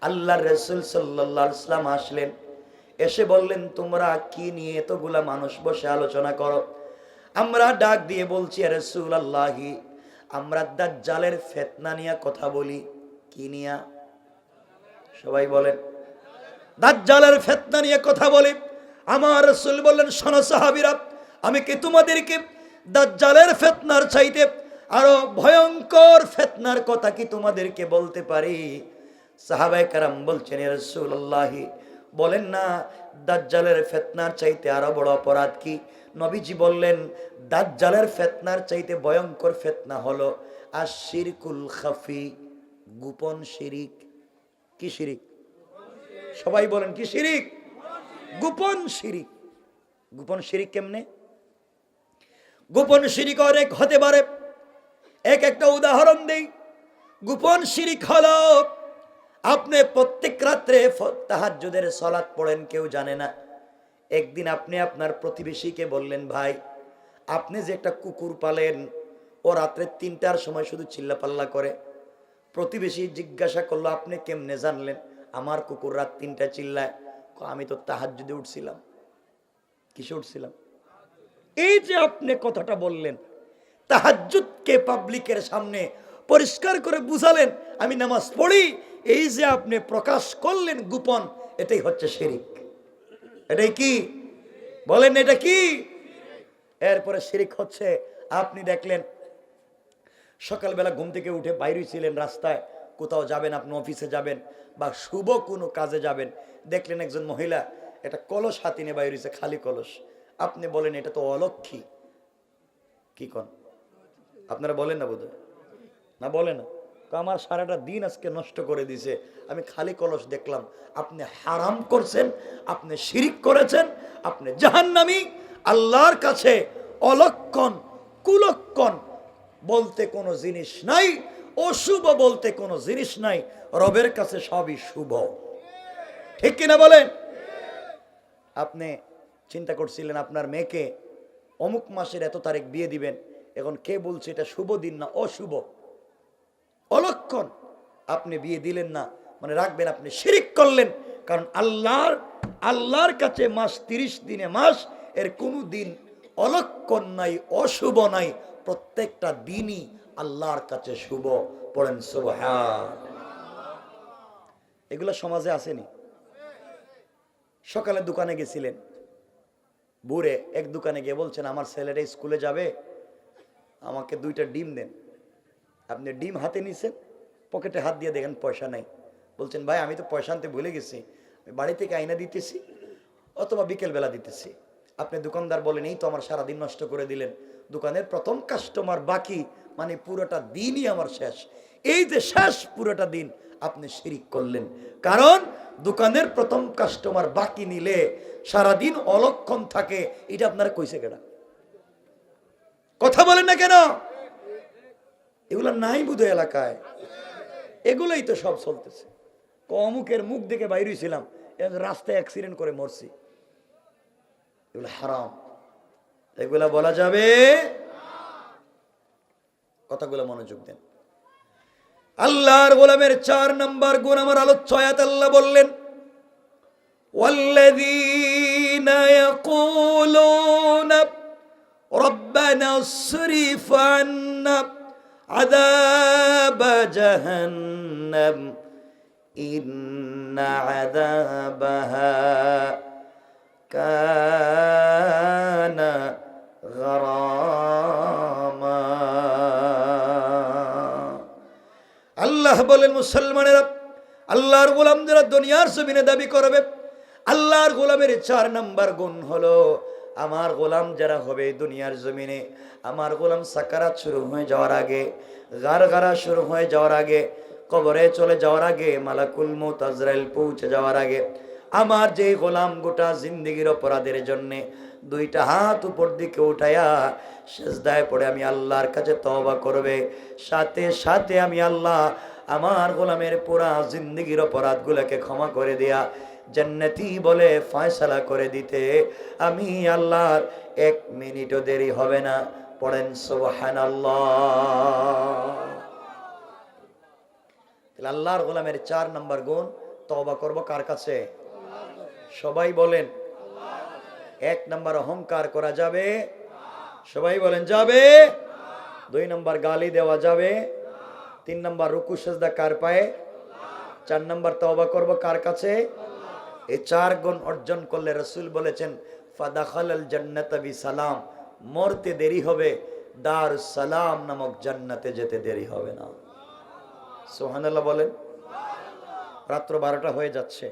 আল্লাহর রাসূল সাল্লাল্লাহু আলাইহি ওয়াসাল্লাম আসলেন। এসে বললেন, তোমরা কি নিয়ে এতগুলা মানুষ বসে আলোচনা করো? আমরা ডাক দিয়ে বলছি, ইয়া রাসূলুল্লাহি, আমরা দাজ্জালের ফিতনা নিয়ে কথা বলি। কি নিয়া? সবাই বলেন। দাজ্জালের ফিতনা নিয়ে কথা বলি। আমার রাসূল বললেন, শোনো সাহাবীরা, আমি কি তোমাদেরকে দাজ্জালের ফিতনার চাইতে আরো ভয়ঙ্কর ফিতনার কথা কি তোমাদেরকে বলতে পারি? সাহাবায়ে কেরাম বলছেন, ইয়া রাসূলুল্লাহি, বলেন না, দাজ্জালের ফিতনার চাইতে আরো বড় অপরাধ কি? নবীজি বললেন, দাজ্জালের ফিতনার চাইতে ভয়ঙ্কর ফিতনা হলো আশ-শিরকুল খাফি, গোপন শিরিক। কি শিরিক? সবাই বলেন কি শিরিক? গোপন শিরিক। গোপন শিরিক কেমনে? গোপন শিরিক অনেক হতে পারে। একটা উদাহরণ দেই। গোপন শিরিক হলো, আপনি প্রত্যেক রাত্রে তাহাজ্জুদের সালাত পড়েন, কেউ জানে না। একদিন আপনি আপনার প্রতিবেশীকে বললেন, ভাই আপনি যে একটা কুকুর পালেন, ও রাত্রে 3টার সময় শুধু চিল্লাপাল্লা করে। প্রতিবেশী জিজ্ঞাসা করলো, আপনি কেমনে জানলেন আমার কুকুর রাত 3টায় চিল্লায়? আমি তো তাহাজ্জুদে উঠছিলাম। কিসে উঠছিলাম? এই যে আপনি কথাটা বললেন, তাহাজ্জুদকে পাবলিকের সামনে পরিষ্কার করে বুঝালেন আমি নামাজ পড়ি, এই যে আপনি প্রকাশ করলেন গোপন, এটাই হচ্ছে শিরিক। এটাই কি বলেন? এটা কি? এরপরে শিরিক হচ্ছে, আপনি দেখলেন সকালবেলা ঘুম থেকে উঠে বাইরে ছিলেন, রাস্তায় কোথাও যাবেন, আপনি অফিসে যাবেন বা শুভ কোনো কাজে যাবেন, দেখলেন একজন মহিলা একটা কলস হাতে নিয়ে বাইরে, খালি কলস। আপনি বলেন এটা তো অলক্ষী। কি কন? আপনারা বলেন না বোধহয়? না বলে না। আমার সারাটা দিন আজকে নষ্ট করে দিছে, আমি খালি কলস দেখলাম। আপনি হারাম করছেন, আপনি শিরিক করেছেন, আপনি জাহান্নামী। আল্লাহর কাছে অলক্ষণ, কুলক্ষণ বলতে কোনো জিনিস নাই, অশুভ বলতে কোনো জিনিস নাই। রবের কাছে সবই শুভ। ঠিক কিনা বলেন? আপনি চিন্তা করছিলেন আপনার মেয়েকে অমুক মাসের এত তারিখ বিয়ে দিবেন, এখন কে বলছে এটা শুভ দিন না অশুভ? অলক্ষণ আপনি বিয়ে দিলেন না, মানে রাখবেন আপনি শিরিক করলেন। কারণ আল্লাহর কাছে মাস 30 দিনে মাস, এর কোনো দিন অলক্ষণ নাই, অশুভ নাই। প্রত্যেকটা দিনই আল্লাহর কাছে শুভ। পড়েন সুবহান। এগুলো সমাজে আসেনি? সকালে দোকানে গেছিলেন, ভোরে এক দোকানে গিয়ে বলছেন, আমার ছেলেটা স্কুলে যাবে, আমাকে 2টা ডিম দেন। আপনি ডিম হাতে নিছেন, পকেটে হাত দিয়ে দেখেন পয়সা নাই। বলছেন, ভাই আমি তো পয়সা আনতে ভুলে গেছি, আমি বাড়ি থেকে আইনা দিতেছি অথবা বিকেলবেলা দিতেছি। আপনি দোকানদার বলেন, এই তো আমার সারাদিন নষ্ট করে দিলেন, দোকানের প্রথম কাস্টমার বাকি, মানে পুরোটা দিনই আমার শেষ। এই যে শেষ পুরোটা দিন আপনি শিরিক করলেন। কারণ দোকানের প্রথম কাস্টমার বাকি নিলে সারাদিন অলক্ষণ থাকে, এটা আপনারা কইছে কেনা? কথা বলেন না কেন? এগুলা নাই বুধ এলাকায়, এগুলোই তো সব চলতেছে। অমুকের মুখ দেখে বাইরে ছিলাম, রাস্তায় অ্যাক্সিডেন্ট করে মরছি, এগুলো হারাম, এগুলা বলা যাবে? কথাগুলো মনোযোগ দেন। আল্লাহর গোলামের 4 নাম্বার গুণ আমার আলোচ্য আয়াত আল্লাহ বললেন, ওয়াল্লাযীনা ইয়াকুলুনা রব্বানা ইসরিফ আন্না আযাবা জাহান্নাম ইন্না আযাবাহা কানা গারামা। আল্লাহ বলেন, মুসলমানেরা, আল্লাহর গোলাম যারা দুনিয়ার জমিনে দাবি করবে, আল্লাহর গোলামের 4 নাম্বার গুণ হলো, আমার গোলাম যারা হবে দুনিয়ার জমিনে, আমার গোলাম সাকারাত শুরু হয়ে যাওয়ার আগে, গারগারা শুরু হয়ে যাওয়ার আগে, কবরে চলে যাওয়ার আগে, মালাকুল মউত আজরাইল পৌঁছে যাওয়ার আগে, আমার যে গোলাম গোটা জিন্দেগির অপরাধের জন্যে 2টা হাত উপর দিকে উঠায়া সিজদায় পড়ে আমি আল্লাহর কাছে তওবা করবে, সাথে সাথে আমি আল্লাহ আমার গোলামের পুরা জিন্দেগির অপরাধগুলোকে ক্ষমা করে দেয়া জান্নাতি বলে ফয়সালা করে দিতে আমি আল্লাহর 1 মিনিটও দেরি হবে না। পড়েন সুবহানাল্লাহ। আল্লাহর গোলামের 4 নাম্বার গুণ, তওবা করব কার কাছে? সবাই বলেন। 1 নাম্বার, অহংকার করা যাবে? সবাই বলেন যাবে। 2 নাম্বার, গালি দেওয়া যাবে? 3 নাম্বার, রুকু সিজদা কার পায়ে? 4 নাম্বার, তওবা করব কার কাছে? এই 4 গুণ অর্জন করলে রাসূল বলেছেন ফাদাখালাল জান্নাতা বিসালাম, মরতে দেরি হবে, দারুস সালাম নামক জান্নাতে যেতে দেরি হবে না। সুবহানাল্লাহ বলেন। রাত্র 12টা হয়ে যাচ্ছে,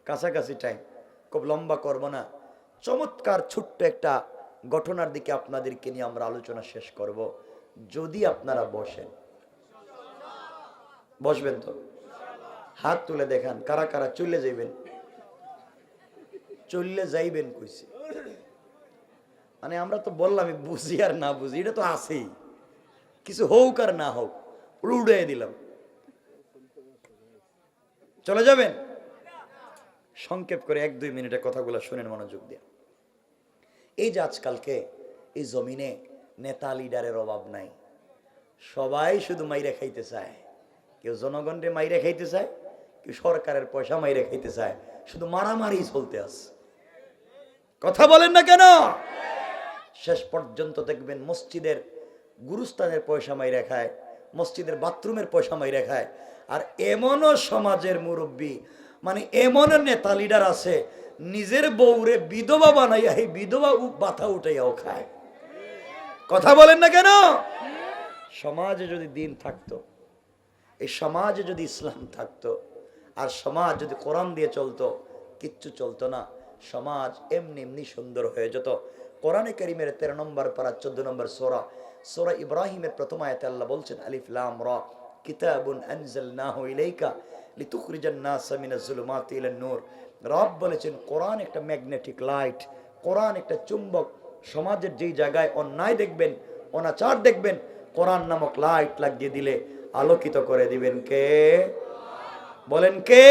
কাছাকাছি টাইম, খুব লম্বা করব না। চমৎকার ছোট্ট একটা ঘটনার দিকে আপনাদেরকে নিয়ে আমরা আলোচনা শেষ করব, যদি আপনারা বসেন। বসবেন তো? হাত তুলে দেখান কারা কারা চলে যাইবেন। চলে যাইবেন কইছি, মানে আমরা তো বললাম বুঝি আর না বুঝি, এটা তো আছেই, কিছু হোক আর না হোক উড়াই দিলাম। চলে যাবেন? সংক্ষেপ করে 1-2 মিনিটে কথাগুলো শুনেন মনোযোগ দিয়ে। এই যে আজকালকে এই জমিনে নেতা লিডারের অভাব নাই, সবাই শুধু মাইরে খাইতে চায়। কেউ জনগণকে মাইরে খাইতে চায়, কেউ সরকারের পয়সা মাইরে খাইতে চায়, শুধু মারামারি চলতে আছে। কথা বলেন না কেন? শেষ পর্যন্ত দেখবেন মসজিদের গুরুস্থানের পয়সা মাইরে খায়, মসজিদের বাথরুমের পয়সা মাইরে খায়। আর এমনও সমাজের মুরব্বী, মানে এমন নেতা লিডার আছে, নিজের বউরে বিধবা বানাইয়া এই বিধবা বাথা উঠাইয়াও খায়। কথা বলেন না কেন? সমাজে যদি দিন থাকতো, এই সমাজে যদি ইসলাম থাকতো, আর সমাজ যদি কোরআন দিয়ে চলতো, কিচ্ছু চলতো না। সমাজ এমনি এমনি সুন্দর হয়ে যেত। কোরআনে কারীমের 13 নম্বর পারা 14 নম্বর সূরা, সূরা ইব্রাহিমের প্রথম আয়াতে আল্লাহ বলছেন, আলিফ লাম রা কিতাবুন আনজালনাহু ইলাইকা লিতুখরিজান নাসা মিনাজ যুলুমাতি ইলান নূর। রব বলেছেন কোরআন একটা ম্যাগনেটিক লাইট, কোরআন একটা চুম্বক। সমাজের যেই জায়গায় অন্যায় দেখবেন, অনাচার দেখবেন, কোরআন নামক লাইট লাগিয়ে দিলে আলোকিত করে দিবেন কে? বলেন কে?